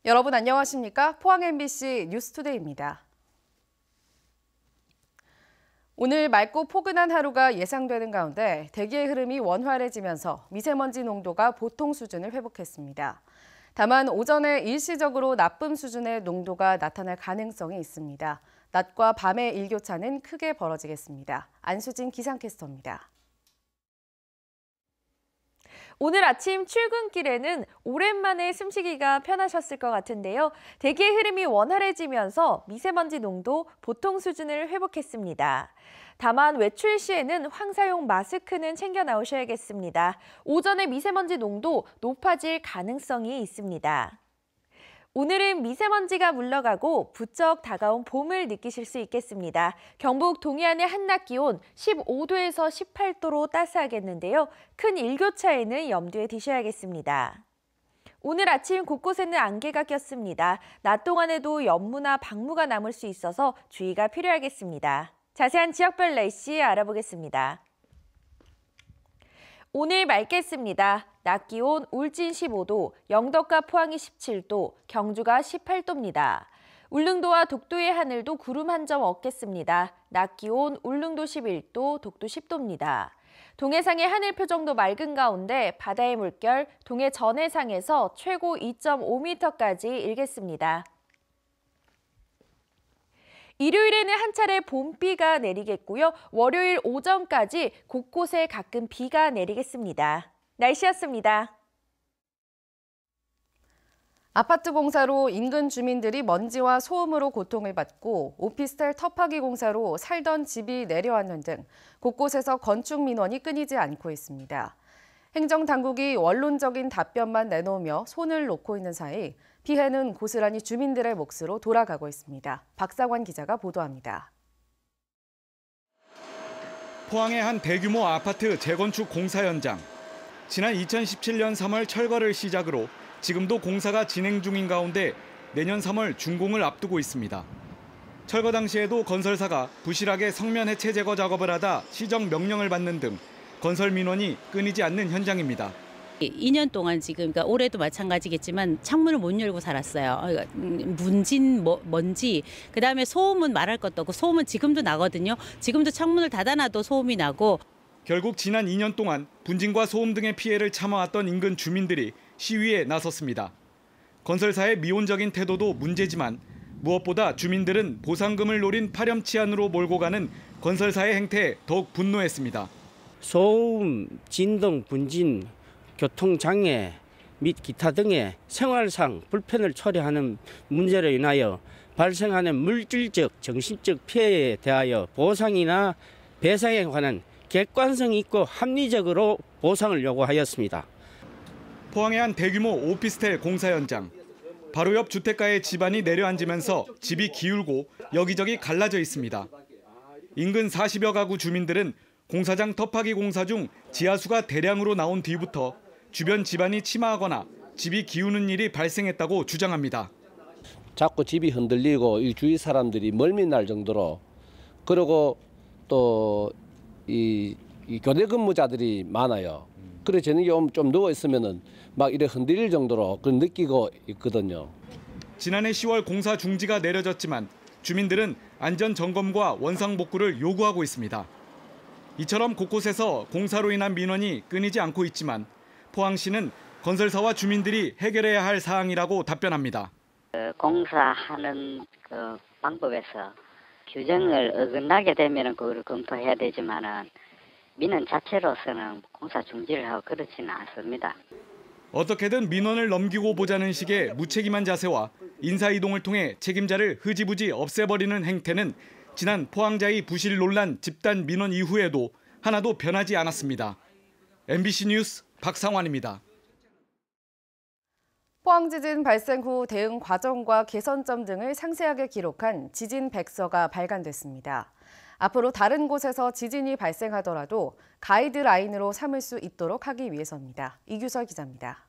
여러분 안녕하십니까? 포항 MBC 뉴스투데이입니다. 오늘 맑고 포근한 하루가 예상되는 가운데 대기의 흐름이 원활해지면서 미세먼지 농도가 보통 수준을 회복했습니다. 다만 오전에 일시적으로 나쁨 수준의 농도가 나타날 가능성이 있습니다. 낮과 밤의 일교차는 크게 벌어지겠습니다. 안수진 기상캐스터입니다. 오늘 아침 출근길에는 오랜만에 숨쉬기가 편하셨을 것 같은데요. 대기의 흐름이 원활해지면서 미세먼지 농도 보통 수준을 회복했습니다. 다만 외출 시에는 황사용 마스크는 챙겨 나오셔야겠습니다. 오전에 미세먼지 농도 높아질 가능성이 있습니다. 오늘은 미세먼지가 물러가고 부쩍 다가온 봄을 느끼실 수 있겠습니다. 경북 동해안의 한낮 기온 15도에서 18도로 따스하겠는데요. 큰 일교차에는 염두에 두셔야겠습니다. 오늘 아침 곳곳에는 안개가 꼈습니다. 낮 동안에도 연무나 방무가 남을 수 있어서 주의가 필요하겠습니다. 자세한 지역별 날씨 알아보겠습니다. 오늘 맑겠습니다. 낮 기온 울진 15도, 영덕과 포항이 17도, 경주가 18도입니다. 울릉도와 독도의 하늘도 구름 한 점 없겠습니다. 낮 기온 울릉도 11도, 독도 10도입니다. 동해상의 하늘 표정도 맑은 가운데 바다의 물결 동해 전해상에서 최고 2.5m까지 일겠습니다. 일요일에는 한 차례 봄비가 내리겠고요. 월요일 오전까지 곳곳에 가끔 비가 내리겠습니다. 날씨였습니다. 아파트 공사로 인근 주민들이 먼지와 소음으로 고통을 받고 오피스텔 터파기 공사로 살던 집이 내려앉는 등 곳곳에서 건축 민원이 끊이지 않고 있습니다. 행정당국이 원론적인 답변만 내놓으며 손을 놓고 있는 사이 피해는 고스란히 주민들의 몫으로 돌아가고 있습니다. 박상환 기자가 보도합니다. 포항의 한 대규모 아파트 재건축 공사 현장. 지난 2017년 3월 철거를 시작으로 지금도 공사가 진행 중인 가운데 내년 3월 준공을 앞두고 있습니다. 철거 당시에도 건설사가 부실하게 성면 해체 제거 작업을 하다 시정 명령을 받는 등 건설 민원이 끊이지 않는 현장입니다. 2년 동안 지금 그러니까 올해도 마찬가지겠지만 창문을 못 열고 살았어요. 먼지, 그다음에 소음은 말할 것도 없고 소음은 지금도 나거든요. 지금도 창문을 닫아놔도 소음이 나고. 결국 지난 2년 동안 분진과 소음 등의 피해를 참아왔던 인근 주민들이 시위에 나섰습니다. 건설사의 미온적인 태도도 문제지만 무엇보다 주민들은 보상금을 노린 파렴치한으로 몰고 가는 건설사의 행태에 더욱 분노했습니다. 소음, 진동, 분진, 교통장애 및 기타 등의 생활상 불편을 초래하는 문제로 인하여 발생하는 물질적, 정신적 피해에 대하여 보상이나 배상에 관한 객관성 있고 합리적으로 보상을 요구하였습니다. 포항의 한 대규모 오피스텔 공사 현장. 바로 옆 주택가에 집안이 내려앉으면서 집이 기울고 여기저기 갈라져 있습니다. 인근 40여 가구 주민들은 공사장 터파기 공사 중 지하수가 대량으로 나온 뒤부터 주변 집안이 침하하거나 집이 기우는 일이 발생했다고 주장합니다. 자꾸 집이 흔들리고 이 주위 사람들이 멀미 날 정도로, 그리고 또 이 교대 근무자들이 많아요. 그래 저녁에 좀 누워 있으면은 막 이래 흔들릴 정도로 그 느끼고 있거든요. 지난해 10월 공사 중지가 내려졌지만 주민들은 안전 점검과 원상 복구를 요구하고 있습니다. 이처럼 곳곳에서 공사로 인한 민원이 끊이지 않고 있지만 포항시는 건설사와 주민들이 해결해야 할 사항이라고 답변합니다. 공사하는 그 방법에서 규정을 어긋나게 되면 그걸 검토해야 되지만은 민원 자체로서는 공사 중지를 하고 그렇지는 않습니다. 어떻게든 민원을 넘기고 보자는 식의 무책임한 자세와 인사이동을 통해 책임자를 흐지부지 없애버리는 행태는 지난 포항자이 부실 논란 집단 민원 이후에도 하나도 변하지 않았습니다. MBC 뉴스 박상환입니다. 포항 지진 발생 후 대응 과정과 개선점 등을 상세하게 기록한 지진 백서가 발간됐습니다. 앞으로 다른 곳에서 지진이 발생하더라도 가이드라인으로 삼을 수 있도록 하기 위해서입니다. 이규설 기자입니다.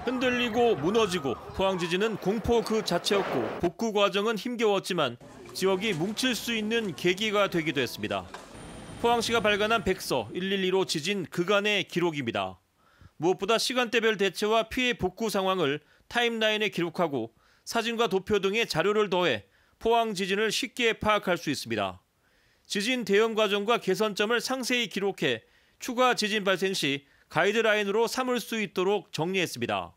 흔들리고 무너지고 포항 지진은 공포 그 자체였고 복구 과정은 힘겨웠지만 지역이 뭉칠 수 있는 계기가 되기도 했습니다. 포항시가 발간한 백서 112로 지진 그간의 기록입니다. 무엇보다 시간대별 대체와 피해 복구 상황을 타임라인에 기록하고 사진과 도표 등의 자료를 더해 포항 지진을 쉽게 파악할 수 있습니다. 지진 대응 과정과 개선점을 상세히 기록해 추가 지진 발생 시 가이드라인으로 삼을 수 있도록 정리했습니다.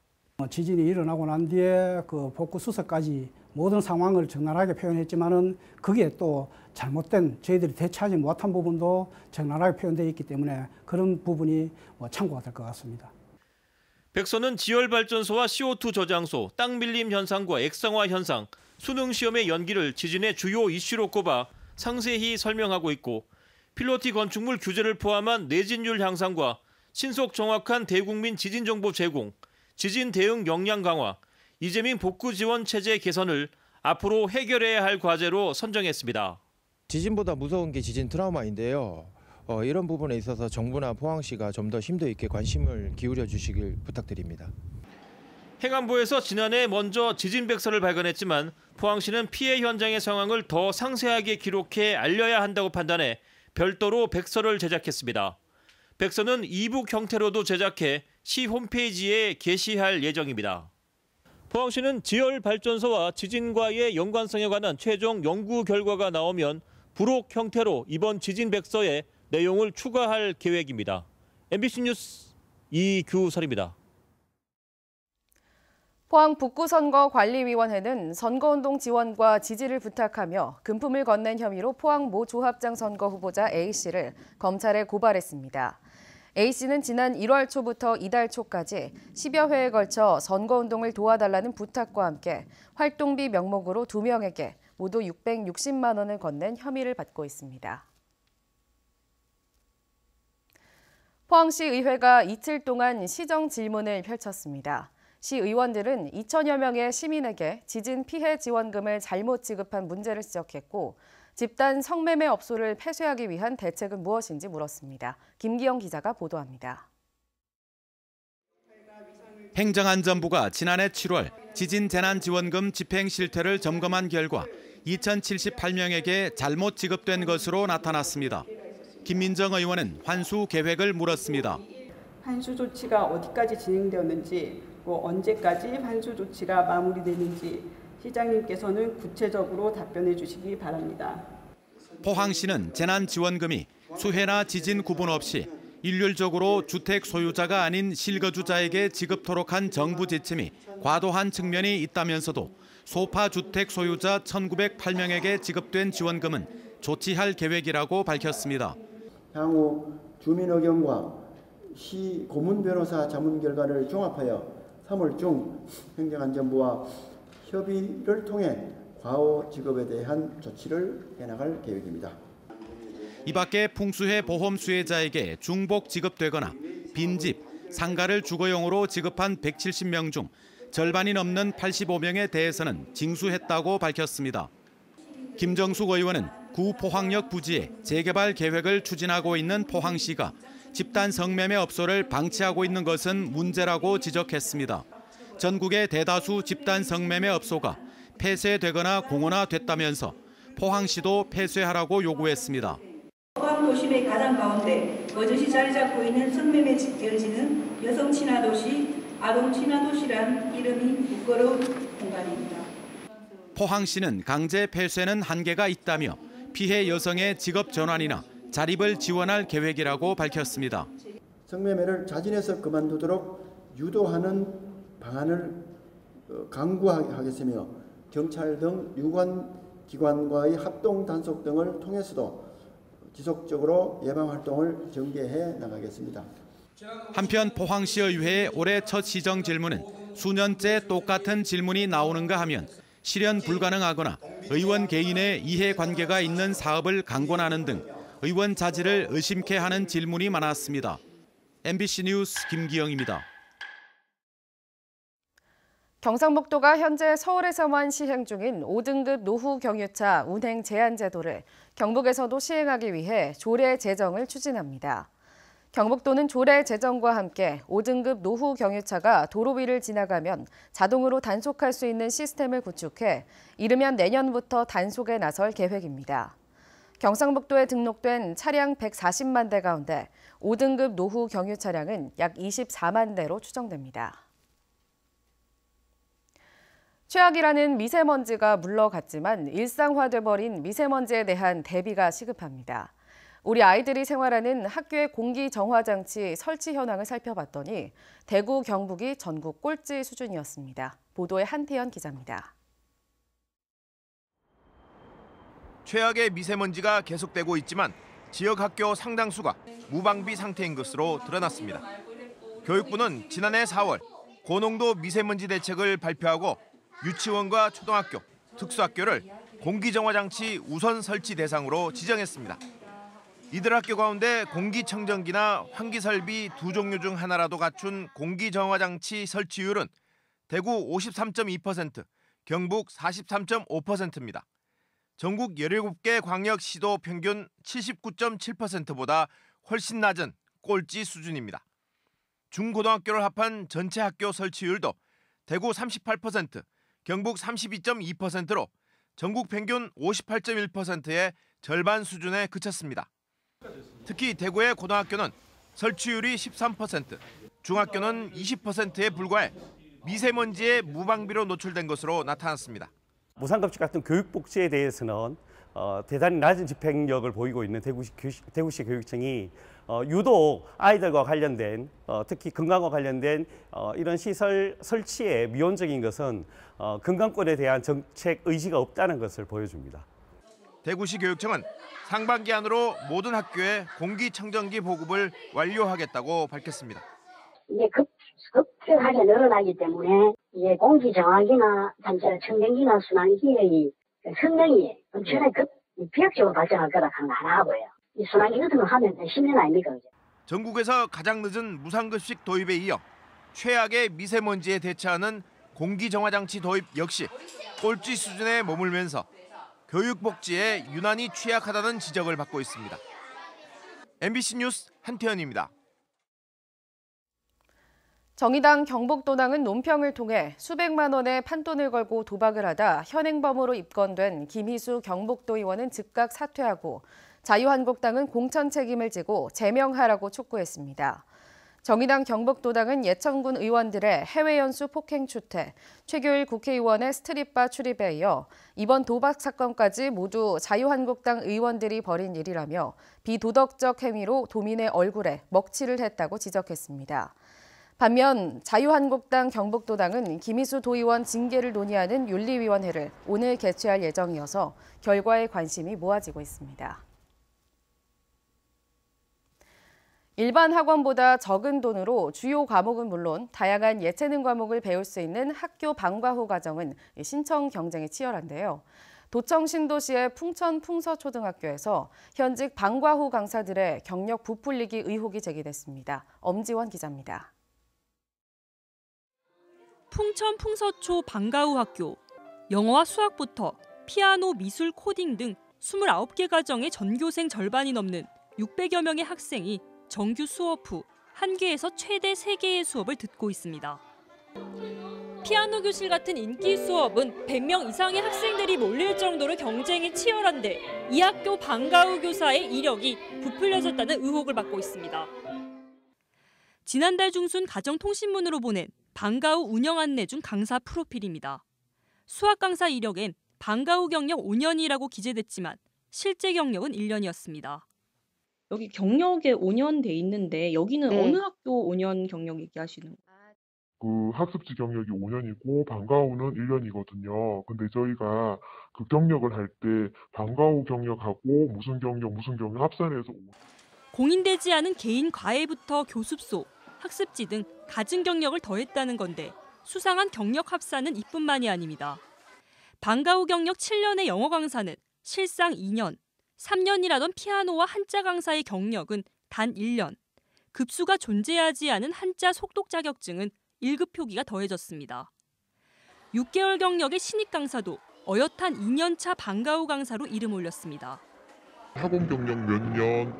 지진이 일어나고 난 뒤에 그 복구 수습까지 모든 상황을 적나라하게 표현했지만은 그게 또 잘못된 저희들이 대처하지 못한 부분도 적나라하게 표현되어 있기 때문에 그런 부분이 참고가 될 것 같습니다. 백서는 지열발전소와 CO2 저장소, 땅 밀림 현상과 액상화 현상, 수능 시험의 연기를 지진의 주요 이슈로 꼽아 상세히 설명하고 있고 필로티 건축물 규제를 포함한 내진율 향상과 신속 정확한 대국민 지진 정보 제공, 지진 대응 역량 강화, 이재민 복구 지원 체제 개선을 앞으로 해결해야 할 과제로 선정했습니다. 지진보다 무서운 게 지진 트라우마인데요. 이런 부분에 있어서 정부나 포항시가 좀 더 심도 있게 관심을 기울여 주시길 부탁드립니다. 행안부에서 지난해 먼저 지진 백서를 발간했지만 포항시는 피해 현장의 상황을 더 상세하게 기록해 알려야 한다고 판단해 별도로 백서를 제작했습니다. 백서는 이북 형태로도 제작해 시 홈페이지에 게시할 예정입니다. 포항시는 지열발전소와 지진과의 연관성에 관한 최종 연구 결과가 나오면 부록 형태로 이번 지진 백서에 내용을 추가할 계획입니다. MBC 뉴스 이규설입니다. 포항 북구선거관리위원회는 선거운동 지원과 지지를 부탁하며 금품을 건넨 혐의로 포항 모 조합장 선거 후보자 A씨를 검찰에 고발했습니다. A씨는 지난 1월 초부터 이달 초까지 10여 회에 걸쳐 선거운동을 도와달라는 부탁과 함께 활동비 명목으로 2명에게 모두 660만 원을 건넨 혐의를 받고 있습니다. 포항시 의회가 이틀 동안 시정 질문을 펼쳤습니다. 시 의원들은 2천여 명의 시민에게 지진 피해 지원금을 잘못 지급한 문제를 지적했고 집단 성매매 업소를 폐쇄하기 위한 대책은 무엇인지 물었습니다. 김기영 기자가 보도합니다. 행정안전부가 지난해 7월 지진 재난지원금 집행 실태를 점검한 결과 2,078명에게 잘못 지급된 것으로 나타났습니다. 김민정 의원은 환수 계획을 물었습니다. 환수 조치가 어디까지 진행되었는지, 언제까지 환수 조치가 마무리되는지 시장님께서는 구체적으로 답변해 주시기 바랍니다. 포항시는 재난지원금이 수해나 지진 구분 없이 일률적으로 주택 소유자가 아닌 실거주자에게 지급토록 한 정부 지침이 과도한 측면이 있다면서도 소파 주택 소유자 1,908명에게 지급된 지원금은 조치할 계획이라고 밝혔습니다. 향후 주민 의견과 시 고문 변호사 자문 결과를 종합하여 3월 중 행정안전부와 협의를 통해 과오 지급에 대한 조치를 해나갈 계획입니다. 이 밖에 풍수해 보험 수혜자에게 중복 지급되거나 빈집, 상가를 주거용으로 지급한 170명 중 절반이 넘는 85명에 대해서는 징수했다고 밝혔습니다. 김정숙 의원은 구 포항역 부지에 재개발 계획을 추진하고 있는 포항시가 집단 성매매 업소를 방치하고 있는 것은 문제라고 지적했습니다. 전국의 대다수 집단 성매매 업소가 폐쇄되거나 공원화됐다면서 포항시도 폐쇄하라고 요구했습니다. 포항 도심의 가장 가운데 거주시 자리 잡고 있는 성매매 집결지는 여성 친화 도시, 아동 친화 도시란 이름이 부끄러운 공간입니다. 포항시는 강제 폐쇄는 한계가 있다며 피해 여성의 직업 전환이나 자립을 지원할 계획이라고 밝혔습니다. 성매매를 자진해서 그만두도록 유도하는 방안을 강구하겠으며 경찰 등 유관 기관과의 합동 단속 등을 통해서도 지속적으로 예방 활동을 전개해 나가겠습니다. 한편 포항시의회의 올해 첫 시정 질문은 수년째 똑같은 질문이 나오는가 하면 실현 불가능하거나 의원 개인의 이해관계가 있는 사업을 강권하는 등 의원 자질을 의심케 하는 질문이 많았습니다. MBC 뉴스 김기영입니다. 경상북도가 현재 서울에서만 시행 중인 5등급 노후 경유차 운행 제한 제도를 경북에서도 시행하기 위해 조례 제정을 추진합니다. 경북도는 조례 제정과 함께 5등급 노후 경유차가 도로 위를 지나가면 자동으로 단속할 수 있는 시스템을 구축해 이르면 내년부터 단속에 나설 계획입니다. 경상북도에 등록된 차량 140만 대 가운데 5등급 노후 경유 차량은 약 24만 대로 추정됩니다. 최악이라는 미세먼지가 물러갔지만 일상화돼버린 미세먼지에 대한 대비가 시급합니다. 우리 아이들이 생활하는 학교의 공기정화장치 설치 현황을 살펴봤더니 대구, 경북이 전국 꼴찌 수준이었습니다. 보도에 한태현 기자입니다. 최악의 미세먼지가 계속되고 있지만 지역 학교 상당수가 무방비 상태인 것으로 드러났습니다. 교육부는 지난해 4월 고농도 미세먼지 대책을 발표하고 유치원과 초등학교, 특수학교를 공기정화장치 우선 설치 대상으로 지정했습니다. 이들 학교 가운데 공기청정기나 환기설비 두 종류 중 하나라도 갖춘 공기정화장치 설치율은 대구 53.2%, 경북 43.5%입니다. 전국 17개 광역시도 평균 79.7%보다 훨씬 낮은 꼴찌 수준입니다. 중고등학교를 합한 전체 학교 설치율도 대구 38%, 경북 32.2%로 전국 평균 58.1%의 절반 수준에 그쳤습니다. 특히 대구의 고등학교는 설치율이 13%, 중학교는 20%에 불과해 미세먼지에 무방비로 노출된 것으로 나타났습니다. 무상급식 같은 교육복지에 대해서는 대단히 낮은 집행력을 보이고 있는 대구시 교육청이 유독 아이들과 관련된 특히 건강과 관련된 이런 시설 설치에 미온적인 것은 건강권에 대한 정책 의지가 없다는 것을 보여줍니다. 대구시 교육청은 상반기 안으로 모든 학교에 공기청정기 보급을 완료하겠다고 밝혔습니다. 이게 급격하게 늘어나기 때문에 이게 공기정화기나 청정기나 순환기의 성능이 엄청나게 비약적으로 발전할 거라 강하고요. 이 순환기 같은 거 하면 10년 아닙니까? 전국에서 가장 늦은 무상급식 도입에 이어 최악의 미세먼지에 대처하는 공기정화장치 도입 역시 꼴찌 수준에 머물면서 교육복지에 유난히 취약하다는 지적을 받고 있습니다. MBC 뉴스 한태현입니다. 정의당 경북도당은 논평을 통해 수백만 원의 판돈을 걸고 도박을 하다 현행범으로 입건된 김희수 경북도 의원은 즉각 사퇴하고 자유한국당은 공천 책임을 지고 제명하라고 촉구했습니다. 정의당 경북도당은 예천군 의원들의 해외 연수 폭행 추태, 최규일 국회의원의 스트릿바 출입에 이어 이번 도박 사건까지 모두 자유한국당 의원들이 벌인 일이라며 비도덕적 행위로 도민의 얼굴에 먹칠을 했다고 지적했습니다. 반면 자유한국당 경북도당은 김희수 도의원 징계를 논의하는 윤리위원회를 오늘 개최할 예정이어서 결과에 관심이 모아지고 있습니다. 일반 학원보다 적은 돈으로 주요 과목은 물론 다양한 예체능 과목을 배울 수 있는 학교 방과 후 과정은 신청 경쟁이 치열한데요. 도청 신도시의 풍천 풍서초등학교에서 현직 방과 후 강사들의 경력 부풀리기 의혹이 제기됐습니다. 엄지원 기자입니다. 풍천 풍서초 방과 후 학교, 영어와 수학부터 피아노, 미술, 코딩 등 29개 과정의 전교생 절반이 넘는 600여 명의 학생이 정규 수업 후 한 개에서 최대 3개의 수업을 듣고 있습니다. 피아노 교실 같은 인기 수업은 100명 이상의 학생들이 몰릴 정도로 경쟁이 치열한데 이 학교 방과 후 교사의 이력이 부풀려졌다는 의혹을 받고 있습니다. 지난달 중순 가정통신문으로 보낸 방과 후 운영 안내 중 강사 프로필입니다. 수학 강사 이력엔 방과 후 경력 5년이라고 기재됐지만 실제 경력은 1년이었습니다. 여기 경력에 5년 돼 있는데 여기는 어느 학교 5년 경력 얘기하시는 거예요? 그 학습지 경력이 5년이고 방과 후는 1년이거든요. 근데 저희가 그 경력을 할 때 방과 후 경력하고 무슨 경력 합산해서 공인되지 않은 개인 과외부터 교습소, 학습지 등 갖은 경력을 더했다는 건데 수상한 경력 합산은 이뿐만이 아닙니다. 방과 후 경력 7년의 영어 강사는 실상 2년, 3년이라던 피아노와 한자 강사의 경력은 단 1년, 급수가 존재하지 않은 한자 속독 자격증은 1급 표기가 더해졌습니다. 6개월 경력의 신입 강사도 어엿한 2년차 방과 후 강사로 이름 올렸습니다. 학원 경력 몇 년,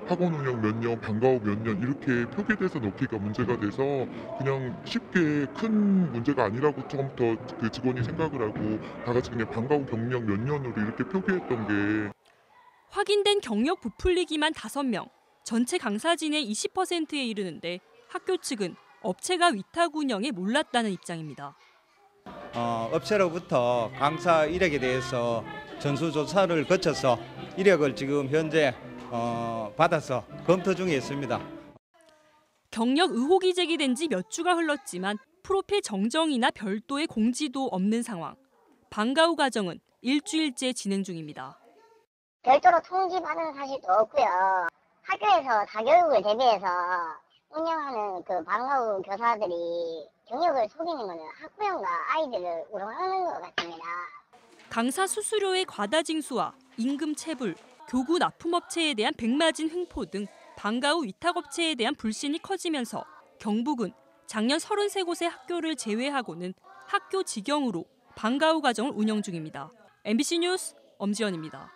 학원 운영 몇 년, 방과 후 몇 년 이렇게 표기돼서 넣기가 문제가 돼서 그냥 쉽게 큰 문제가 아니라고 처음부터 그 직원이 생각을 하고 다 같이 그냥 방과 후 경력 몇 년으로 이렇게 표기했던 게. 확인된 경력 부풀리기만 5명, 전체 강사진의 20%에 이르는데 학교 측은 업체가 위탁 운영에 몰랐다는 입장입니다. 업체로부터 강사 이력에 대해서 전수조사를 거쳐서 이력을 지금 현재 받아서 검토 중에 있습니다. 경력 의혹이 제기된 지 몇 주가 흘렀지만 프로필 정정이나 별도의 공지도 없는 상황. 방과 후 과정은 일주일째 진행 중입니다. 별도로 통지받은 사실도 없고요. 학교에서 사교육을 대비해서 운영하는 그 방과 후 교사들이 경력을 속이는 것은 학부형과 아이들을 우롱하는 것 같습니다. 강사 수수료의 과다 징수와 임금 체불, 교구 납품업체에 대한 백마진 횡포 등 방과 후 위탁업체에 대한 불신이 커지면서 경북은 작년 33곳의 학교를 제외하고는 학교 직영으로 방과 후 과정을 운영 중입니다. MBC 뉴스 엄지연입니다.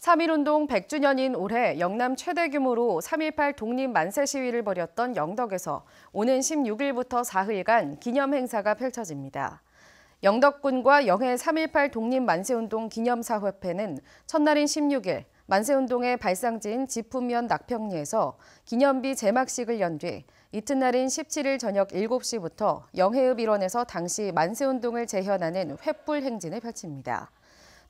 3.1운동 100주년인 올해 영남 최대 규모로 3.18 독립 만세 시위를 벌였던 영덕에서 오는 16일부터 4일간 기념 행사가 펼쳐집니다. 영덕군과 영해 3.18 독립 만세운동 기념사협회는 첫날인 16일 만세운동의 발상지인 지푸면 낙평리에서 기념비 제막식을 연 뒤 이튿날인 17일 저녁 7시부터 영해읍 일원에서 당시 만세운동을 재현하는 횃불 행진을 펼칩니다.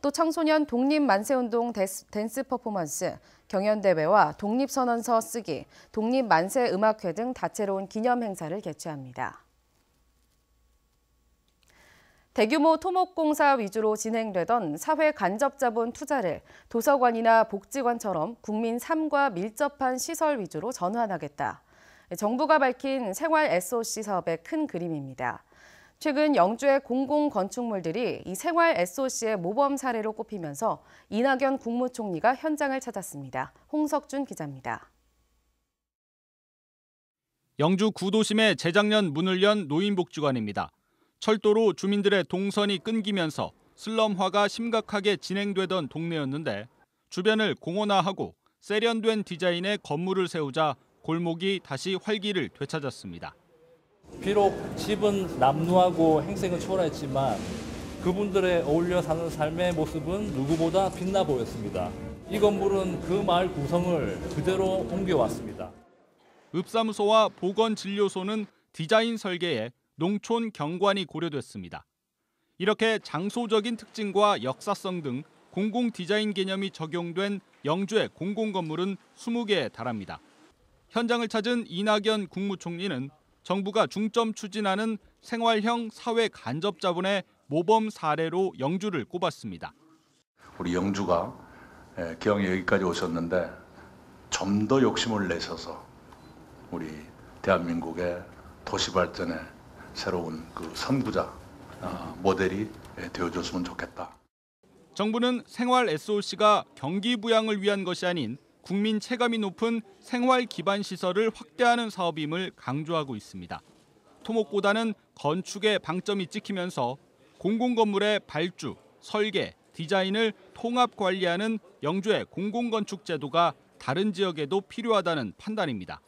또 청소년 독립 만세운동 댄스 퍼포먼스, 경연대회와 독립선언서 쓰기, 독립 만세 음악회 등 다채로운 기념 행사를 개최합니다. 대규모 토목공사 위주로 진행되던 사회 간접 자본 투자를 도서관이나 복지관처럼 국민 삶과 밀접한 시설 위주로 전환하겠다. 정부가 밝힌 생활 SOC 사업의 큰 그림입니다. 최근 영주의 공공건축물들이 이 생활 SOC의 모범 사례로 꼽히면서 이낙연 국무총리가 현장을 찾았습니다. 홍석준 기자입니다. 영주 구도심에 재작년 문을 연 노인복지관입니다. 철도로 주민들의 동선이 끊기면서 슬럼화가 심각하게 진행되던 동네였는데 주변을 공원화하고 세련된 디자인의 건물을 세우자 골목이 다시 활기를 되찾았습니다. 비록 집은 남루하고 행색은 초라했지만 그분들의 어울려 사는 삶의 모습은 누구보다 빛나 보였습니다. 이 건물은 그 마을 구성을 그대로 옮겨왔습니다. 읍사무소와 보건진료소는 디자인 설계에 농촌 경관이 고려됐습니다. 이렇게 장소적인 특징과 역사성 등 공공 디자인 개념이 적용된 영주의 공공건물은 20개에 달합니다. 현장을 찾은 이낙연 국무총리는 정부가 중점 추진하는 생활형 사회 간접 자본의 모범 사례로 영주를 꼽았습니다. 우리 영주가 기왕에 여기까지 오셨는데 좀 더 욕심을 내셔서 우리 대한민국의 도시 발전의 새로운 그 선구자 모델이 되어줬으면 좋겠다. 정부는 생활 SOC가 경기 부양을 위한 것이 아닌 국민 체감이 높은 생활 기반 시설을 확대하는 사업임을 강조하고 있습니다. 토목보다는 건축에 방점이 찍히면서 공공건물의 발주, 설계, 디자인을 통합 관리하는 영주의 공공건축 제도가 다른 지역에도 필요하다는 판단입니다.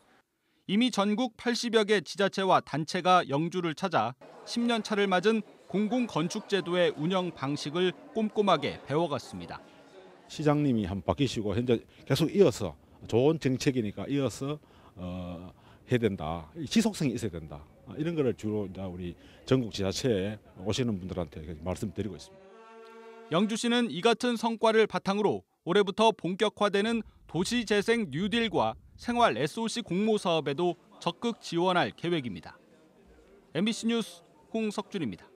이미 전국 80여 개 지자체와 단체가 영주를 찾아 10년 차를 맞은 공공건축제도의 운영 방식을 꼼꼼하게 배워갔습니다. 시장님이 한번 바뀌시고 현재 계속 이어서 좋은 정책이니까 이어서 해야 된다. 지속성이 있어야 된다. 이런 거를 주로 이제 우리 전국 지자체에 오시는 분들한테 말씀드리고 있습니다. 영주시는 이 같은 성과를 바탕으로 올해부터 본격화되는 도시재생 뉴딜과 생활 SOC 공모 사업에도 적극 지원할 계획입니다. MBC 뉴스 홍석준입니다.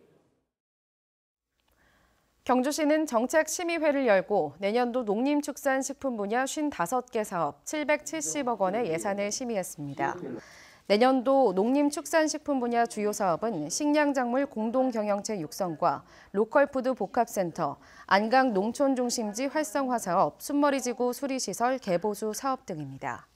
경주시는 정책심의회를 열고 내년도 농림축산식품 분야 55개 사업 770억 원의 예산을 심의했습니다. 내년도 농림축산식품 분야 주요 사업은 식량작물 공동경영체 육성과 로컬푸드 복합센터, 안강 농촌중심지 활성화 사업, 순머리지구 수리시설 개보수 사업 등입니다.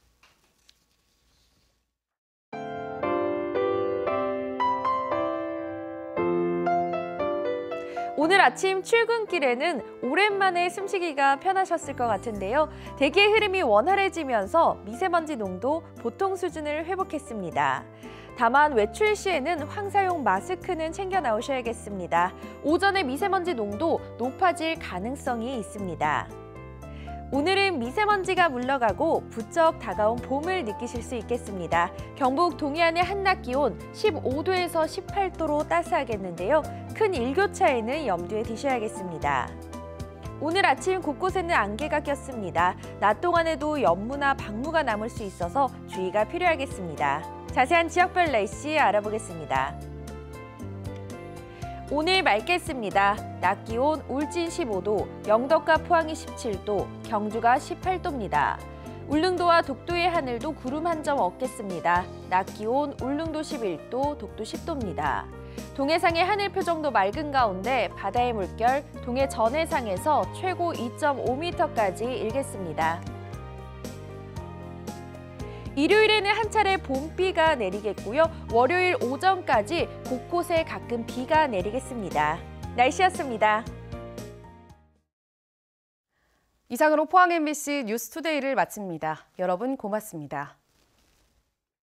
오늘 오늘 아침 출근길에는 오랜만에 숨쉬기가 편하셨을 것 같은데요. 대기의 흐름이 원활해지면서 미세먼지 농도 보통 수준을 회복했습니다. 다만 외출 시에는 황사용 마스크는 챙겨 나오셔야겠습니다. 오전에 미세먼지 농도 높아질 가능성이 있습니다. 오늘은 미세먼지가 물러가고 부쩍 다가온 봄을 느끼실 수 있겠습니다. 경북 동해안의 한낮 기온 15도에서 18도로 따스하겠는데요. 큰 일교차에는 염두에 두셔야겠습니다. 오늘 아침 곳곳에는 안개가 꼈습니다. 낮 동안에도 연무나 방무가 남을 수 있어서 주의가 필요하겠습니다. 자세한 지역별 날씨 알아보겠습니다. 오늘 맑겠습니다. 낮 기온 울진 15도, 영덕과 포항이 17도, 경주가 18도입니다. 울릉도와 독도의 하늘도 구름 한 점 없겠습니다. 낮 기온 울릉도 11도, 독도 10도입니다. 동해상의 하늘 표정도 맑은 가운데 바다의 물결 동해 전해상에서 최고 2.5m까지 일겠습니다. 일요일에는 한 차례 봄비가 내리겠고요. 월요일 오전까지 곳곳에 가끔 비가 내리겠습니다. 날씨였습니다. 이상으로 포항 MBC 뉴스투데이를 마칩니다. 여러분 고맙습니다.